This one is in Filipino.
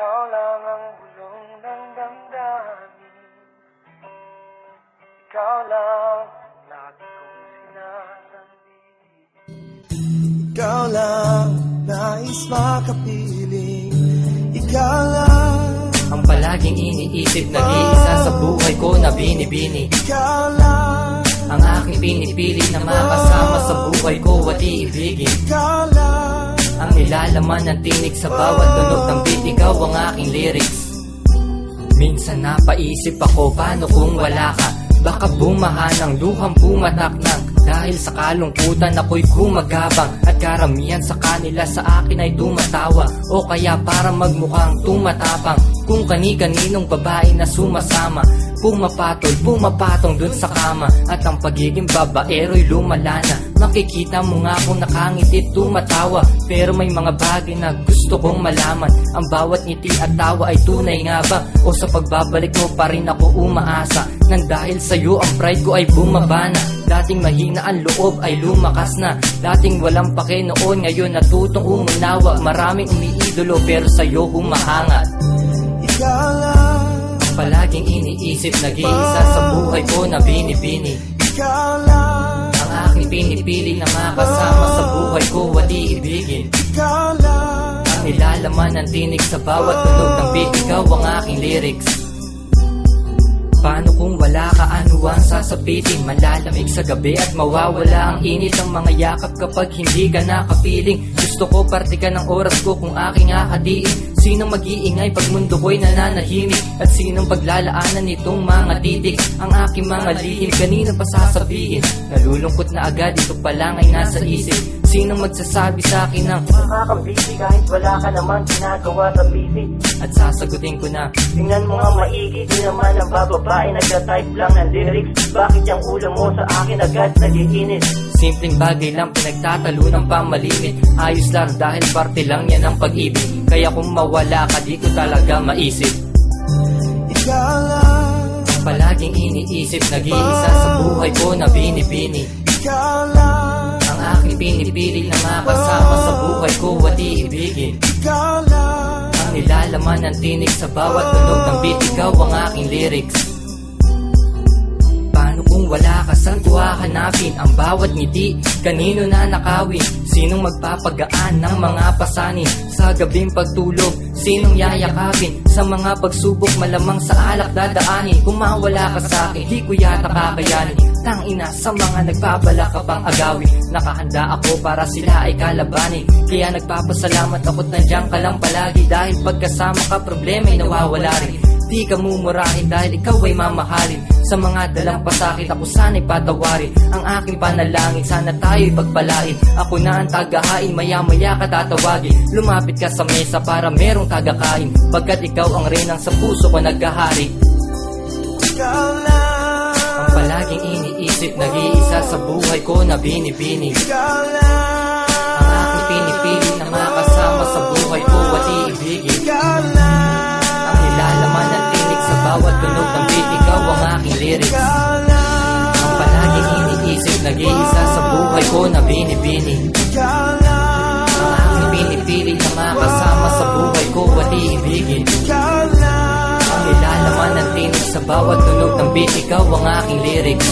Ikaw lang ang bulong ng damdamin. Ikaw lang lagi kong sinasandi. Ikaw lang nais makapiling. Ikaw lang ang palaging iniisip, nag-iisa sa buhay ko na binibini. Ikaw lang ang aking pinipili na makasama sa buhay ko at iibigin. Ikaw lang ang nilalaman ng tinig sa bawat tunog ng beat. Ikaw ang aking lyrics. Minsan napaisip ako, paano kung wala ka? Baka bumaha ng luhang pumataknang. Dahil sa kalungkutan ako'y gumagabang. At karamihan sa kanila sa akin ay tumatawa. O kaya para magmukhang tumatapang. Kung kani-kaninong babae na sumasama, pumapatong dun sa kama. At ang pagiging babaero'y lumalana. Makikita mo nga kung nakangiti tumatawa. Pero may mga bagay na gusto kong malaman. Ang bawat ngiti at tawa ay tunay nga ba? O sa pagbabalik mo pa rin ako umaasa. Nang dahil sa'yo ang pride ko ay bumaba na. Dating mahina ang loob ay lumakas na. Dating walang pake noon, ngayon natutong umunawa. Maraming umiidolo pero sa'yo humahangat. Ikaw lang palaging iniisip, nag-iisa sa buhay ko na binibini. Ikaw lang ang aking pinipili na makasama sa buhay ko at iibigin. Ikaw lang ang nilalaman ng tinig sa bawat tunog ng beat. Ikaw ang aking lyrics. Paano kung wala ka, ano ang sasapitin? Malalamig sa gabi at mawawala ang init ng mga yakap kapag hindi ka nakapiling. Gusto ko parte ka ng oras ko kung aking akadiin. Sinong mag-iingay pag mundo ko'y nananahimik? At sinong paglalaanan nitong mga titik? Ang aking mga lihim, kanina pa sasabihin? Nalulungkot na agad, ito pa lang ay nasa isip. Sinong magsasabi sa akin ng makakabisi kahit wala ka naman ginagawa sa busy? At sasagutin ko na tingnan mo nga maigi, di naman ang bababae nagta-type lang ng lyrics. Bakit yung ulo mo sa akin agad nag-iinit? simpleng bagay lang pinagtatalo ng pamalimit. Ayos lang dahil parte lang yan ng pag-ibig. Kaya kung mawala ka di ko talaga maisip. Ikaw lang palaging iniisip, nag-iisa sa buhay ko na binibini. Ikaw lang ang aking pinipili na makasama sa buhay ko at iibigin. Ikaw lang ang nilalaman ng tinig sa bawat tunog ng beat. Ikaw ang aking lyrics. Paano kung wala ka, saan ko hahanapin ang bawat ngiti? Kanino na nakawin? Sinong magpapagaan ng mga pasanin sa gabing pagtulog? Sinong yayakapin sa mga pagsubok? Malamang sa alak dadaanin. Kung mawala ka sa akin, di ko yata kakayanin. Tangina sa mga nagpabala ka pang agawin. Nakahanda ako para sila ay kalabanin. Kaya nagpapasalamat ako't nandiyan ka lang palagi. Dahil pagkasama ka, problema'y nawawala rin. Di ka mumurahin dahil ikaw ay mamahalin. Sa mga dalang pasakit ako sana'y patawarin. Ang aking panalangin, sana tayo'y pagpalain. Ako na ang tagahain, maya-maya ka tatawagin. Lumapit ka sa mesa para merong tagakain. Pagkat ikaw ang renang sa puso ko naghahari. Ikaw lang ang palaging iniisip, nag-iisa sa buhay ko na binibini. Ikaw lang ang aking pinipili na makasama sa buhay ko at iibigin. Ikaw lang ang nilalaman ng tinig sa bawat tunog ng beat. Ikaw ang aking lyrics. Ikaw lang ang palaging iniisip, nag-iisa sa buhay ko na binibini. Ikaw lang ang aking pinipili na makasama sa buhay ko at iibigin. Ikaw lang ang nilalaman ng tinig sa bawat tunog ng beat. Ikaw ang aking lyrics.